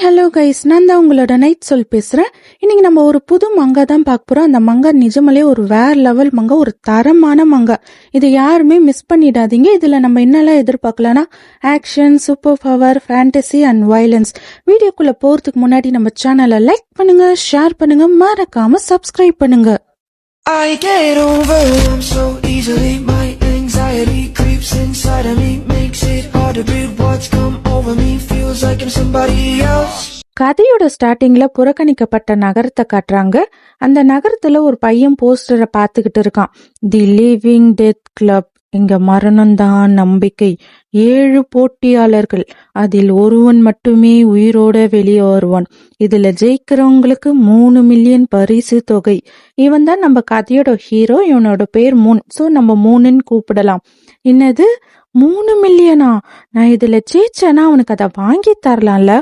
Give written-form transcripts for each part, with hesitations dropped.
Hello guys, நான் தான் உங்களோட நைட் சொல் பேசுகிறேன். இன்னைக்கு நம்ம ஒரு புது மங்கா தான் பார்க்க போகிறோம். அந்த மங்கா நிஜமாலே ஒரு வேற லெவல் மங்கா, ஒரு தரமான மங்கா. இதை யாருமே மிஸ் பண்ணிடாதீங்க. இதில் நம்ம என்னெல்லாம் எதிர்பார்க்கலாம்னா action, super power, fantasy and violence. வீடியோக்குள்ளே போகிறதுக்கு முன்னாடி நம்ம சேனலை லைக் பண்ணுங்க, ஷேர் பண்ணுங்க, மறக்காம சப்ஸ்கிரைப் பண்ணுங்க. I get overwhelmed so easily. My anxiety creeps inside of me, makes it hard to breathe. What's come over me feels like I'm somebody else. கதையோட ஸ்டார்டிங்ல புறக்கணிக்கப்பட்ட நகரத்தை காட்டுறாங்க. அந்த நகரத்துல ஒரு பையன் போஸ்டரை பார்த்துக்கிட்டு இருக்கான். தி லிவிங் டெத் கிளப், இங்க மரணம்தான் நம்பிக்கை. 7 போட்டியாளர்கள், அதில் ஒருவன் மட்டுமே உயிரோட வெளியே வருவான். இதுல ஜெயிக்கிறவங்களுக்கு 3 மில்லியன் பரிசு தொகை. இவன் தான் நம்ம கதையோட ஹீரோ. இவனோட பேர் மூன். சோ நம்ம மூணுன்னு கூப்பிடலாம். என்னது 3 மில்லியனா? நான் இதுல ஜெயிச்சேன்னா அவனுக்கு அதை வாங்கி தரலாம்ல.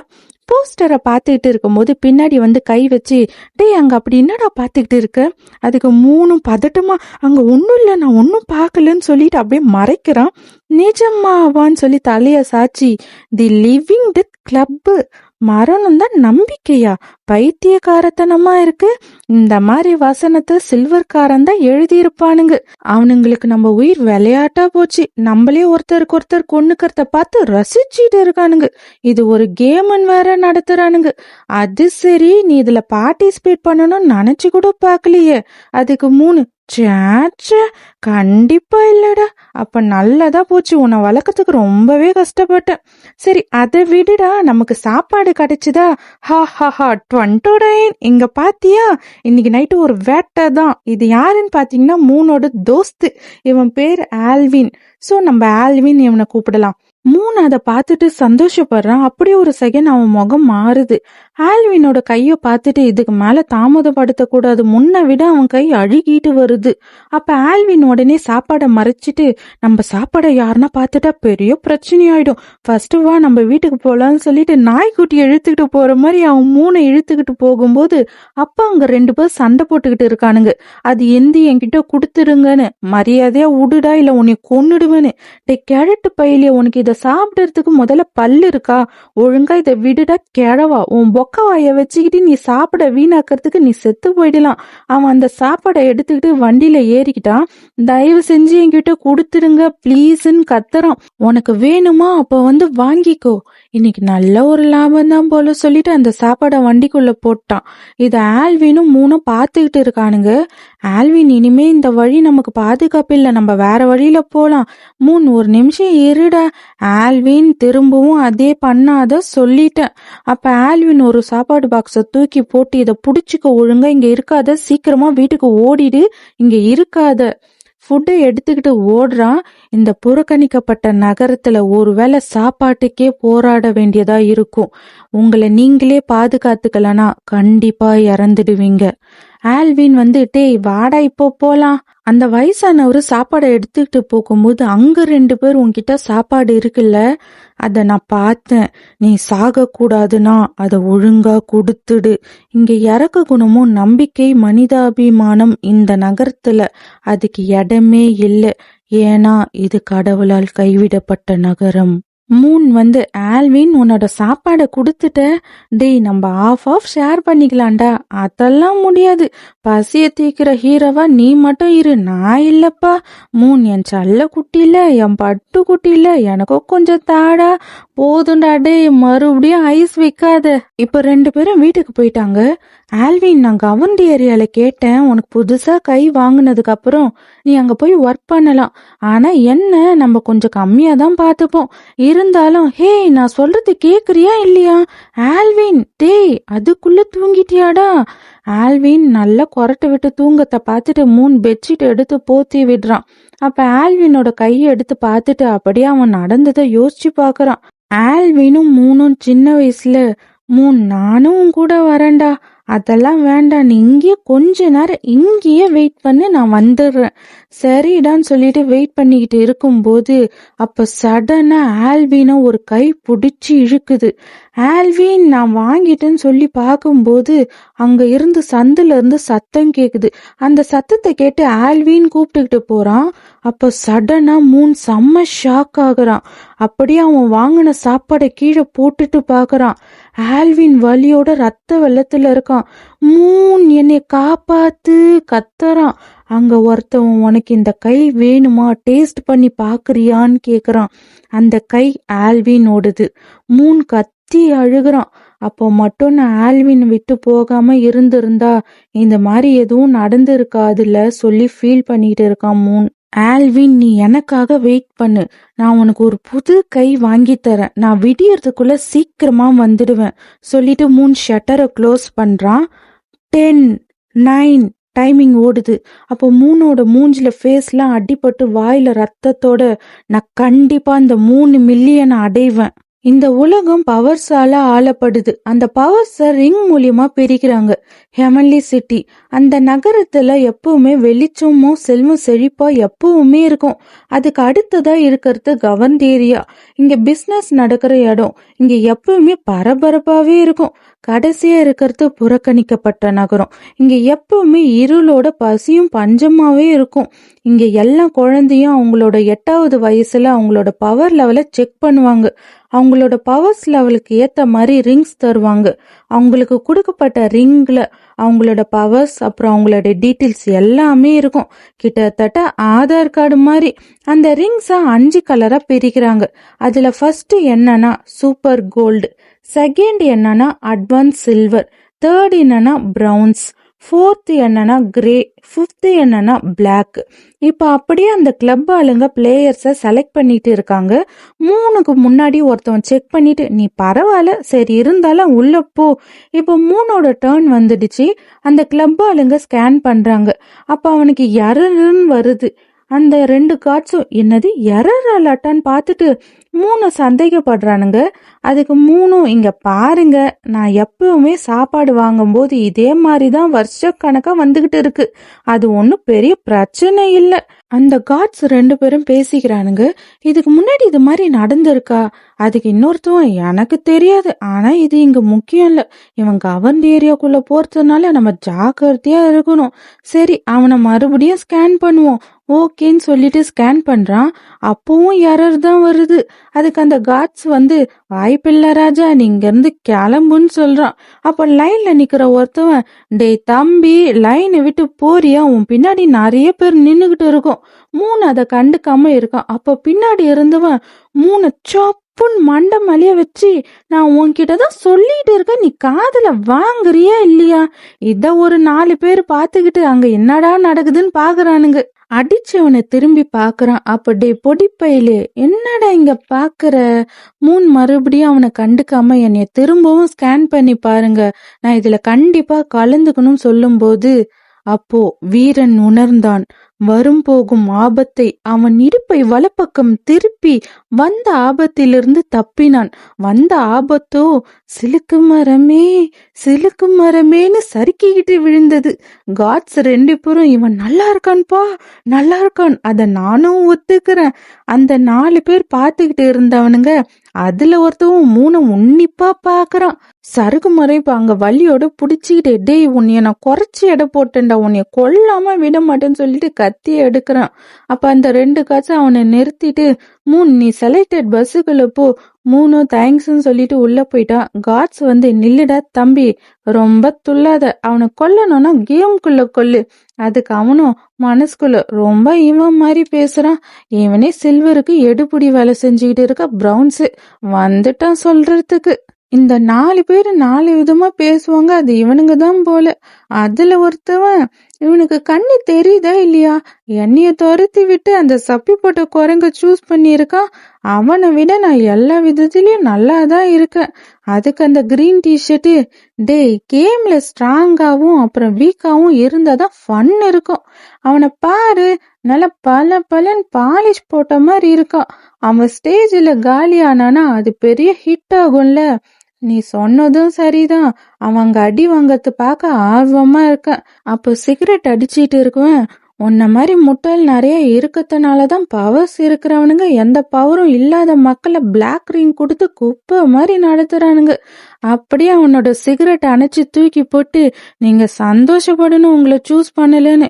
போஸ்டரை பார்த்துக்கிட்டு இருக்கும்போது பின்னாடி வந்து கை வச்சு, டேய் அங்க அப்படி என்னடா பார்த்துக்கிட்டு இருக்க? அதுக்கு மூணும் பதட்டமா, அங்க ஒன்றும் இல்லை, நான் ஒன்றும் பார்க்கலன்னு சொல்லிட்டு அப்படியே மறைக்கிறான். நிஜமாவான்னு சொல்லி தலைய சாச்சி, தி லிவிங் டெத் கிளப்பு, மரணம் தான் நம்பிக்கையா? பைத்தியக்காரத்தனமா இருக்கு. இந்த மாதிரி வசனத்தை சில்வர்காரன் தான் எழுதியிருப்பானுங்க. அவனுங்களுக்கு நம்ம உயிர் விளையாட்டா போச்சு. நம்மளே ஒருத்தருக்கு ஒருத்தர் கொன்னுக்கிறத பார்த்து ரசிச்சுட்டு இருக்கானுங்க. இது ஒரு கேம்னு வேற நடத்துறானுங்க. அது சரி, நீ இதுல பார்ட்டிசிபேட் பண்ணணும்னு நினைச்சு கூட பார்க்கலையே. அதுக்கு 3 சேச்ச, கண்டிப்பா இல்லடா. அப்ப நல்லதா போச்சு, உன்னை வளர்க்கறதுக்கு ரொம்பவே கஷ்டப்பட்டேன். சரி அதை விடுடா, நமக்கு சாப்பாடு கிடைச்சுதா? ஹா ஹா ஹா, 29. இங்க பாத்தியா, இன்னைக்கு நைட்டு ஒரு வேட்டை தான். இது யாருன்னு பாத்தீங்கன்னா மூனோட தோஸ்து. இவன் பேர் ஆல்வின். சோ நம்ம ஆல்வின் இவனை கூப்பிடலாம். மூணு அதை பார்த்துட்டு சந்தோஷப்படுறான். அப்படியே ஒரு செகண்ட் அவன் முகம் மாறுது. ஆல்வினோட கைய பார்த்துட்டு இதுக்கு மேல தாமதப்படுத்த கூடாது, முன்ன விட அவன் கை அழுகிட்டு வருது. அப்ப ஆல்வின் உடனே சாப்பாடை மறைச்சிட்டு, நம்ம சாப்பாடை யாருன்னா பார்த்துட்டா பெரிய பிரச்சனை ஆயிடும், ஃபர்ஸ்ட் வா நம்ம வீட்டுக்கு போலான்னு சொல்லிட்டு நாய்க்குட்டி இழுத்துக்கிட்டு போற மாதிரி அவன் மூணை இழுத்துக்கிட்டு போகும்போது அப்ப அங்க 2 பேர் சண்டை போட்டுக்கிட்டு இருக்கானுங்க. அது எந்தி என்கிட்ட கொடுத்துருங்கன்னு, மரியாதையா உடுடா இல்ல உன்னை கொன்னுடுவேன்னு. கிழட்டு பையிலே, உனக்கு இதை சாப்பிடறதுக்கு முதல்ல பல்லு இருக்கா? ஒழுங்கா இதை விடுடா கிழவா. உன் பொக்க வாய வச்சுக்கிட்டு நீ சாப்பிட வீணாக்கிறதுக்கு நீ செத்து போயிடலாம். அவன் அந்த சாப்பாடை எடுத்துக்கிட்டு வண்டியில ஏறிக்கிட்டான். தயவு செஞ்சு என்கிட்ட கொடுத்துருங்க பிளீஸ்ன்னு கத்துறான். உனக்கு வேணுமா? அப்ப வந்து வாங்கிக்கோ, இன்னைக்கு நல்ல ஒரு லாபம் தான் போல சொல்லிட்டு அந்த சாப்பாடை வண்டிக்குள்ள போட்டான். இத ஆல்வினும் மூணும் பார்த்துக்கிட்டு இருக்கானுங்க. ஆல்வின், இனிமே இந்த வழி நமக்கு பாதுகாப்பு இல்லை, நம்ம வேற வழியில போலாம். மூணு, ஒரு நிமிஷம் இருடா. ஆல்வின், திரும்பவும் அதே பண்ணாத சொல்லிட்டேன். அப்ப ஆல்வின் ஒரு சாப்பாடு பாக்ஸ தூக்கி போட்டு, இதை புடிச்சுக்க, ஒழுங்கா இங்க இருக்காத, சீக்கிரமா வீட்டுக்கு ஓடிடு, இங்க இருக்காத. ஃபுட்டை எடுத்துக்கிட்டு ஓடுறான். இந்த புறக்கணிக்கப்பட்ட நகரத்துல ஒருவேளை சாப்பாட்டுக்கே போராட வேண்டியதா இருக்கும். உங்களை நீங்களே பாதுகாத்துக்கலனா கண்டிப்பா இறந்துடுவீங்க. ஆல்வின் வந்து, டேய் வாடா இப்போ போலாம். அந்த வயசானவரு சாப்பாடை எடுத்துக்கிட்டு போகும்போது, அங்க 2 பேர் உன்கிட்ட சாப்பாடு இருக்குல்ல, அத நான் பார்த்தேன், நீ சாக கூடாதுன்னா அதை ஒழுங்கா கொடுத்துடு. இங்க இறக்க குணமும் நம்பிக்கை மனிதாபிமானம் இந்த நகரத்துல அதுக்கு இடமே இல்லை. ஏன்னா இது கடவுளால் கைவிடப்பட்ட நகரம். மூன் வந்து, ஆல்வின் உன்னோட சாப்பாடை கொடுத்துட்ட, டேய் நம்ம ஆஃப் ஷேர் பண்ணிக்கலாம்டா. அதெல்லாம் முடியாது, பசிய தீக்கிற ஹீரோவா நீ மட்டும் இரு, நான் இல்லப்பா. மூன், என் சல்ல குட்டி இல்ல, என் பட்டு குட்டி இல்ல, எனக்கும் கொஞ்சம் தாடா. போதுண்டா டேய், மறுபடியும் ஐஸ் வைக்காத. இப்ப 2 பேரும் வீட்டுக்கு போயிட்டாங்க. ஆல்வின், நான் கவர்மெண்ட் ஏரியால கேட்டேன், உனக்கு புதுசா கை வாங்கினதுக்கு அப்புறம் நீ அங்க போய் ஒர்க் பண்ணலாம். ஆனா என்ன, நம்ம கொஞ்சம் கம்மியா தான் பார்த்துப்போம். இருந்தாலும் ஹே, நான் சொல்றது கேக்குறியா இல்லையா? ஆல்வின், டேய் அதுக்குள்ள தூங்கிட்டியாடா? ஆல்வின் நல்லா கொரட்டை விட்டு தூங்கத்தை பார்த்துட்டு மூணு பெட்ஷீட் எடுத்து போத்தி விடுறான். அப்ப ஆல்வினோட கையை எடுத்து பார்த்துட்டு அப்படியே அவன் நடந்ததை யோசிச்சு பாக்குறான். ஆல்வினும் மூணும் சின்ன வயசுல, மூணு நானும் உன் கூட வரேன்டா. அதெல்லாம் வேண்டாம், நீ இங்கேயே கொஞ்ச நேரம் இங்கேயே வெயிட் பண்ணு, நான் வந்துடுறேன். சரிடான்னு சொல்லிட்டு வெயிட் பண்ணிக்கிட்டு இருக்கும்போது அப்ப சடனா ஆல்வினை ஒரு கை பிடிச்சி இழுக்குது. ஆல்வின், நான் வாங்கிட்டேன்னு சொல்லி பார்க்கும்போது அங்க இருந்து சந்துல இருந்து சத்தம் கேக்குது. அந்த சத்தத்தை கேட்டு ஆல்வின் கூப்பிட்டுக்கிட்டு போறான். அப்ப சடனா மூன் செம்ம ஷாக் ஆகுறான். அப்படியே அவன் வாங்கின சாப்பாடை கீழே போட்டுட்டு பாக்குறான். ஆல்வின் வலியோட ரத்த வெள்ளத்துல இருக்கான். மூன் என்னை காப்பாத்து கத்துறான். அங்க ஒருத்தவன் உனக்கு இந்த கை வேணுமா, டேஸ்ட் பண்ணி பாக்குறியான்னு கேக்குறான். அந்த கை ஆல்வினோடது. மூன் கத்தி அழுகுறான். அப்போ மட்டும் நான் ஆல்வின் விட்டு போகாம இருந்திருந்தா இந்த மாதிரி எதுவும் நடந்திருக்காதுல்ல சொல்லி ஃபீல் பண்ணிட்டு இருக்கான் மூன். ஆல்வின், நீ எனக்காக வெயிட் பண்ணு, நான் உனக்கு ஒரு புது கை வாங்கி தரேன், நான் விடியறதுக்குள்ள சீக்கிரமா வந்துடுவேன் சொல்லிட்டு மூன் ஷட்டரை க்ளோஸ் பண்றான். 10, 9 டைமிங் ஓடுது. அப்போ மூனோட மூஞ்சில ஃபேஸ்லாம் அடிபட்டு வாயில ரத்தத்தோட, நான் கண்டிப்பா இந்த 3 மில்லியன் அடைவேன். இந்த உலகம் பவர்ஸால ஆளப்படுது. அந்த பவர்ஸ ரிங் மூலியமா பிரிக்கிறாங்க. ஹெவன்லி சிட்டி, அந்த நகரத்துல எப்பவுமே வெளிச்சமும் செல்வம் செழிப்பா எப்பவுமே இருக்கும். அதுக்கு அடுத்ததா இருக்கிறது கவர்ன்ட் ஏரியா. இங்க பிசினஸ் நடக்கிற இடம். இங்க எப்பவுமே பரபரப்பாவே இருக்கும். கடைசியா இருக்கிறது புறக்கணிக்கப்பட்ட நகரம். இங்க எப்பவுமே இருளோட பசியும் பஞ்சமாவே இருக்கும். இங்க எல்லா குழந்தையும் அவங்களோட 8வது வயசுல அவங்களோட பவர் லெவலை செக் பண்ணுவாங்க. அவங்களோட பவர்ஸ் லெவலுக்கு ஏத்த மாதிரி ரிங்ஸ் தருவாங்க. அவங்களுக்கு கொடுக்கப்பட்ட ரிங்ல அவங்களோட பவர்ஸ் அப்புறம் அவங்களோட டீட்டெயில்ஸ் எல்லாமே இருக்கும். கிட்டத்தட்ட ஆதார் கார்டு மாதிரி. அந்த ரிங்ஸை 5 கலரா பிரிக்கிறாங்க. அதுல ஃபர்ஸ்ட் என்னன்னா சூப்பர் கோல்டு, செகண்ட் என்னன்னா அட்வான்ஸ் சில்வர், தேர்ட் என்னன்னா பிரவுன்ஸ், ஃபோர்த் என்னன்னா கிரே, ஃபிஃப்த் என்னன்னா பிளாக். இப்ப அப்படியே அந்த கிளப் ஆளுங்க பிளேயர்ஸை செலக்ட் பண்ணிட்டு இருக்காங்க. 3க்கு முன்னாடி ஒருத்தவன் செக் பண்ணிட்டு, நீ பரவாயில்ல சரி இருந்தாலும் உள்ள போ. இப்போ 3ஓட டர்ன் வந்துடுச்சு. அந்த கிளப் ஆளுங்க ஸ்கேன் பண்றாங்க. அப்ப அவனுக்கு எரர்ன்னு வருது. அந்த 2 கார்ட்ஸும் என்னது எரர் அலர்ட்டான்னு பார்த்துட்டு 3 சந்தேகப்படுறானுங்க. அதுக்கு 3 இங்க பாருங்க, நான் எப்பவுமே சாப்பாடு வாங்கும்போது இதே மாதிரிதான் வருஷக்கணக்கா வந்துகிட்டு இருக்கு, அது ஒன்றும் பெரிய பிரச்சனை இல்லை. அந்த காட்ஸ் 2 பேரும் பேசிக்கிறானுங்க. இதுக்கு முன்னாடி இது மாதிரி நடந்திருக்கா? அதுக்கு இன்னொருத்தவன், எனக்கு தெரியாது, ஆனா இது இங்க முக்கியம் இல்ல, இவன் கவர்ன்ட் ஏரியாக்குள்ள போறதுனால நம்ம ஜாக்கிரதையா இருக்கணும். சரி, அவனை மறுபடியும் ஸ்கேன் பண்ணுவோம். ஓகேன்னு சொல்லிட்டு ஸ்கேன் பண்றான். அப்பவும் எரர் தான் வருது. அதுக்கு அந்த காட்ஸ் வந்து, வாய்ப்பில்ல ராஜா, நீங்க இருந்து கிளம்புன்னு சொல்றான். அப்ப லைன்ல நிக்கிற ஒருத்தவன், டேய் தம்பி, லைனை விட்டு போறியா, உன் பின்னாடி நிறைய பேர் நின்னுகிட்டு இருக்கும். 3 அதை கண்டுக்காம இருக்கான். அப்ப பின்னாடி இருந்தவன் 3 சாப்புன்னு மண்டை மேலேயே வச்சு, நான் உன்கிட்டதான் சொல்லிட்டு இருக்கேன், நீ காதுல வாங்குறியா இல்லையா? இத ஒரு 4 பேர் பாத்துக்கிட்டு அங்க என்னடா நடக்குதுன்னு பாக்குறானுங்க. அடிச்சவனை திரும்பி பாக்குறான். அப்ப டே பொடிப்பையிலே, என்னடா இங்க பாக்குற? 3 மறுபடியும் அவனை கண்டுக்காம, என்னைய திரும்பவும் ஸ்கேன் பண்ணி பாருங்க, நான் இதுல கண்டிப்பா கலந்துக்கணும் சொல்லும் போது, அப்போ வீரன் உணர்ந்தான் வரும் போகும் ஆபத்தை. அவன் இடுப்பை வலப்பக்கம் திருப்பி வந்த ஆபத்திலிருந்து தப்பினான். வந்த ஆபத்தோ சிலுக்கு மரமே சிலுக்கு மரமேன்னு சறுக்கிக்கிட்டு விழுந்தது. காட்ஸ் 2 பேரும், இவன் நல்லா இருக்கான்பா, நல்லா இருக்கான், அத நானும் ஒத்துக்கிறேன். அந்த 4 பேர் பார்த்துக்கிட்டு இருந்தவனுங்க, அதுல ஒருத்தவன் 3 உன்னிப்பா பாக்குறான். சருகு மரம் இப்ப அங்க வலியோட புடிச்சுக்கிட்டே, டேய் உன்னைய நான் குறைச்சி எடை போட்டேன்டா, உன்னைய கொல்லாம விட மாட்டேன்னு சொல்லிட்டு கத்திய எடுக்கிறான். அப்ப அந்த 2 காசும் அவனை நிறுத்திட்டு, 3 நீ செலக்டட் பஸ்ஸுக்குள்ள போ. 3 தேங்க்ஸ்ன்னு சொல்லிட்டு உள்ள போயிட்டான். காட்ஸ் வந்து, நில்லுடா தம்பி, ரொம்ப துள்ளாத, அவனை கொல்லணும்னா கேம்குள்ள கொல்லு. அதுக்கு அவனும் மனசுக்குள்ள, ரொம்ப இவன் மாதிரி பேசுறான், இவனே சில்வருக்கு எடுபுடி வேலை செஞ்சுக்கிட்டு இருக்க பிரவுன்ஸ் வந்துட்டான் சொல்றதுக்கு. இந்த 4 பேரு 4 விதமா பேசுவாங்க, அது இவனுங்க தான் போல. அதுல ஒருத்தவன், இவனுக்கு கண்ணு தெரியுதா இல்லையா, என்னைய துரத்தி விட்டு அந்த சப்பி போட்ட குரங்க சூஸ் பண்ணியிருக்கான், அவனை விட நான் எல்லா விதத்திலயும் நல்லா தான் இருக்கேன். அதுக்கு அந்த கிரீன் டிஷர்ட்டு, டேய் கேம்ல ஸ்ட்ராங்காவும் அப்புறம் வீக்காவும் இருந்தாதான் ஃபன் இருக்கும், அவனை பாரு, நல்லா பல பலன் பாலிஷ் போட்ட மாதிரி இருக்கான், அவன் ஸ்டேஜில் காலி ஆனானா அது பெரிய ஹிட் ஆகும்ல. நீ சொன்னதும் சரிதான், அவங்க அடி வாங்கறது பார்க்க ஆர்வமா இருக்க. அப்போ சிகரெட் அடிச்சிட்டு இருக்குவேன், உன்ன மாதிரி முட்டாள் நிறைய இருக்கறதுனாலதான் பவர்ஸ் இருக்கிறவனுங்க எந்த பவரும் இல்லாத மக்களை பிளாக் ரிங் கொடுத்து குப்பை மாதிரி நடத்துறானுங்க. அப்படியே அவனோட சிகரெட் அணைச்சு தூக்கி போட்டு நீங்க சந்தோஷப்படணும் உங்களை சூஸ் பண்ணலன்னு.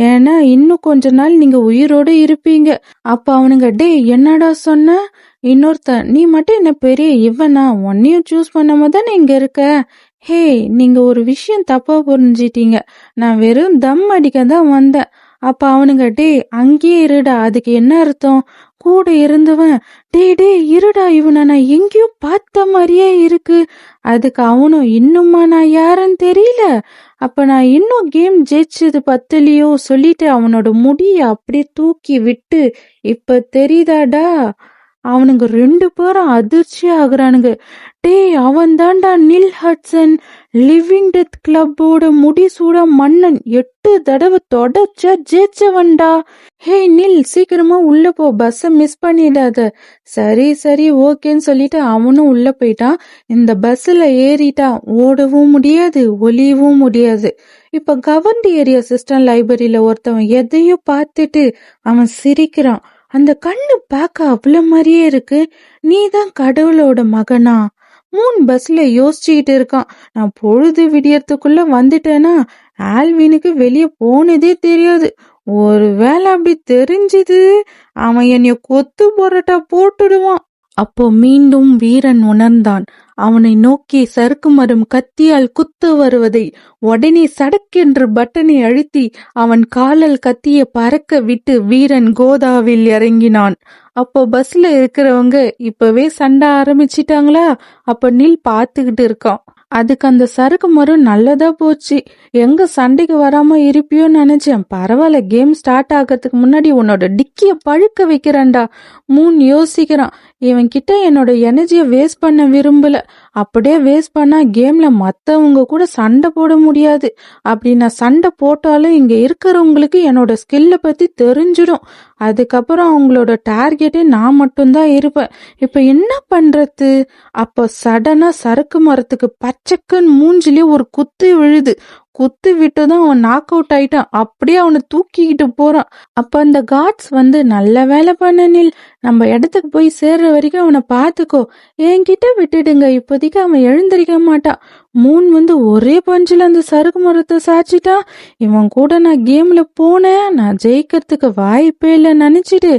ஏன்னா இன்னும் கொஞ்ச நாள் நீங்க உயிரோட இருப்பீங்க. அப்ப அவனுங்க டேய் என்னடா சொன்ன? இன்னொருத்தன் நீ மட்டும் என்ன பெரிய இவனா, உன்னையும் சூஸ் பண்ணாம தானே இங்க இருக்க. ஹே, நீங்க ஒரு விஷயம் தப்பா புரிஞ்சிட்டீங்க. நான் வெறும் தம் அடிக்க தான் வந்தேன். அப்ப அவனுங்க டேய் அங்கேயே இருடா, அதுக்கு என்ன அர்த்தம்? கூட இருந்தவன் டே இருடா, இவனை நான் எங்கேயோ பார்த்த மாதிரியே இருக்கு. அதுக்கு அவனும் இன்னுமா நான் யாருன்னு தெரியல. அப்ப நான் இன்னும் கேம் ஜெயிச்சது பத்தலையோ சொல்லிட்டு அவனோட முடிய அப்படியே தூக்கி விட்டு இப்ப தெரியுதாடா. அவனுங்க 2 பேரும் அதிர்ச்சி ஆகுறானுங்க. டேய் அவன் தான்டா நில் ஹட்சன், லிவிங் டெத் கிளப்போட முடிசூட மன்னன், 8 தடவை தொடர்ச்சா ஜெயிச்சவன்டா. ஹே நில், சீக்கிரமா உள்ள போ, பஸ்ஸ மிஸ் பண்ணிடாத. சரி ஓகேன்னு சொல்லிட்டு அவனும் உள்ள போயிட்டான். இந்த பஸ்ல ஏறிட்டா ஓடவும் முடியாது ஒளியவும் முடியாது. இப்ப கவர்ன்ட் ஏரியா சிஸ்டம் லைப்ரரியில ஒருத்தவன் எதையோ பார்த்துட்டு அவன் சிரிக்கிறான். அந்த கண்ணு பார்க்க அவ்வளவு மாதிரியே இருக்கு. நீதான் கடவுளோட மகனா? மூன் பஸ்ல யோசிச்சுக்கிட்டு இருக்கான். நான் பொழுது விடியறதுக்குள்ள வந்துட்டேன்னா ஆல்வினுக்கு வெளியே போனதே தெரியாது. ஒருவேளை அப்படி தெரிஞ்சது அவன் என்னைய கொத்து போராட்டா போட்டுடுவான். அப்போ மீண்டும் வீரன் உணர்ந்தான். அவனை நோக்கி சறுக்கு மரம் கத்தியால் குத்த வருவதை. உடனே சடக்கென்று பட்டனை அழுத்தி அவன் காலால் கத்திய பறக்க விட்டு வீரன் கோதாவில் இறங்கினான். அப்போ பஸ்ல இருக்கிறவங்க இப்பவே சண்டை ஆரம்பிச்சிட்டாங்களா? அப்ப நில் பாத்துக்கிட்டு இருக்கான். அதுக்கு அந்த சறுக்கு மரம் நல்லதா போச்சு. எங்க சண்டைக்கு வராம இருப்பியோன்னு நினைச்சேன். பரவாயில்ல, கேம் ஸ்டார்ட் ஆகிறதுக்கு முன்னாடி உன்னோட டிக்கிய பழுக்க வைக்கிறேன்டா. மூன் யோசிக்கிறான். இவன் கிட்ட என்னோட எனர்ஜியை வேஸ்ட் பண்ண விரும்பல. அப்படியே வேஸ்ட் பண்ணா கேம்ல மத்தவங்க கூட சண்டை போட முடியாது. அப்படி நான் சண்டை போட்டாலும் இங்க இருக்கிறவங்களுக்கு என்னோட ஸ்கில்ல பத்தி தெரிஞ்சிடும். அதுக்கப்புறம் அவங்களோட டார்கெட்டே நான் மட்டும்தான் இருப்பேன். இப்ப என்ன பண்றது? அப்ப சடனா சறுக்கு மரத்துக்கு பச்சைக்கன் மூஞ்சிலே ஒரு குத்து விழுது. குத்து விட்டுதான் அவன் நாக் அவுட் ஆயிட்டான். அப்படியே அவனை தூக்கிக்கிட்டு போறான். அப்ப அந்த காட்ஸ் வந்து நல்ல வேலை பண்ண நில், நம்ம இடத்துக்கு போய் சேர்ற வரைக்கும் அவனை பாத்துக்கோ, என்கிட்ட விட்டுடுங்க, இப்போதைக்கு அவன் எழுந்திருக்க மாட்டான். மூன் வந்து ஒரே பஞ்சில் அந்த சறுக்கு மரத்தை சாச்சிட்டான். இவன் கூட நான் கேம்ல போனேன், நான் ஜெயிக்கிறதுக்கு வாய்ப்பே இல்லை நினைச்சிட்டு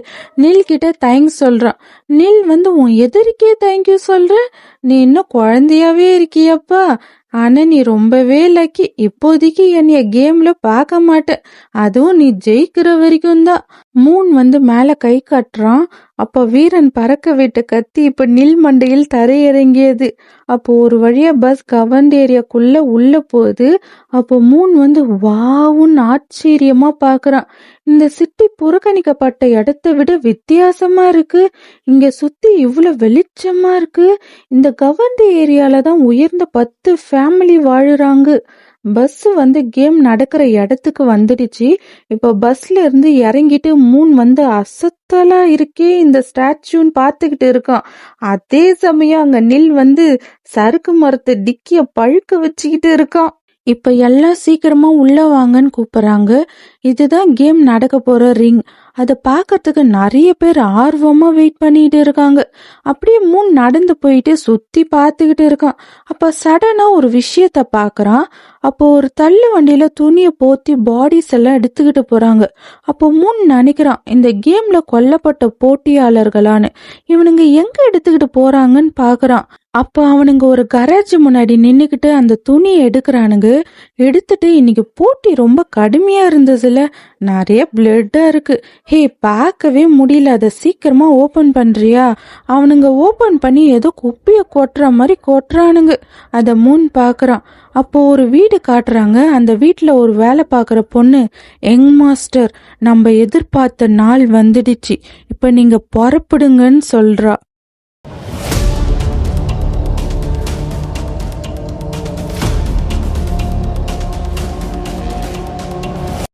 நில் கிட்ட தேங்க்ஸ் சொல்றான். நில் வந்து உன் எதிரிக்கே தேங்க்யூ சொல்ற? நீ இன்னும் குழந்தையாவே இருக்கியப்பா. ஆனா நீ ரொம்பவே லக்கி. இப்போதைக்கு என்னைய கேம்ல பார்க்க மாட்ட, அதுவும் நீ ஜெயிக்கிற வரைக்கும் தான். மூன் வந்து மேல கை காட்டுறான். அப்ப வீரன் பறக்க விட்டு கத்தி இப்ப நில் மண்டையில் தரையிறங்கியது. அப்போ ஒரு வழியா பஸ் கவர்ன்ட் ஏரியாக்குள்ள உள்ள போகுது. அப்போ மூன் வந்து வாவுன்னு ஆச்சரியமா பாக்குறான். இந்த சிட்டி புறக்கணிக்கப்பட்ட இடத்தை விட வித்தியாசமா இருக்கு. இங்க சுத்தி இவ்வளவு வெளிச்சமா இருக்கு. இந்த கவர்ன்ட் ஏரியால தான் உயர்ந்த 10 ஃபேமிலி வாழுறாங்க. பஸ் வந்து கேம் நடக்கிற இடத்துக்கு வந்துடுச்சு. இப்ப பஸ்ல இருந்து இறங்கிட்டு மூன் வந்து அசத்தலா இருக்கே இந்த ஸ்டாச்சுன்னு பாத்துக்கிட்டு இருக்கான். அதே சமயம் அங்க நில் வந்து சறுக்கு மரத்தை டிக்கிய பழுக்க வச்சுக்கிட்டு இருக்கான். இப்ப எல்லாம் சீக்கிரமா உள்ள வாங்கன்னு கூப்பிடுறாங்க. இதுதான் கேம் நடக்க போற ரிங். அதை பார்க்கறதுக்கு நிறைய பேர் ஆர்வமா வெயிட் பண்ணிட்டு இருக்காங்க. அப்படியே மூன் நடந்து போயிட்டு சுத்தி பார்த்துக்கிட்டு இருக்கான். அப்ப சடனா ஒரு விஷயத்த பாக்குறான். அப்போ ஒரு தள்ளு வண்டியில துணியை போத்தி பாடிஸ் எல்லாம் எடுத்துக்கிட்டு போறாங்க. அப்போ மூன் நினைக்கிறான், இந்த கேம்ல கொல்லப்பட்ட போட்டியாளர்களான்னு. இவனுங்க எங்க எடுத்துக்கிட்டு போறாங்கன்னு பாக்குறான். அப்ப அவனுங்க ஒரு கராஜ் முன்னாடி நின்னுக்கிட்டு அந்த துணியை எடுக்கிறானுங்க. எடுத்துட்டு இன்னைக்கு போட்டி ரொம்ப கடுமையா இருந்ததுல, நிறைய பிளட்டா இருக்கு. ஹே, பார்க்கவே முடியல, அதை சீக்கிரமா ஓபன் பண்றியா? அவனுங்க ஓபன் பண்ணி ஏதோ குப்பிய கொட்டுற மாதிரி கொட்டுறானுங்க. அத மூன் பாக்குறான். அப்போ ஒரு வீடு காட்டுறாங்க. அந்த வீட்டுல ஒரு வேலை பாக்குற பொண்ணு, யங் மாஸ்டர், நம்ம எதிர்பார்த்த நாள் வந்துடுச்சு, இப்ப நீங்க புறப்படுங்கன்னு சொல்றா.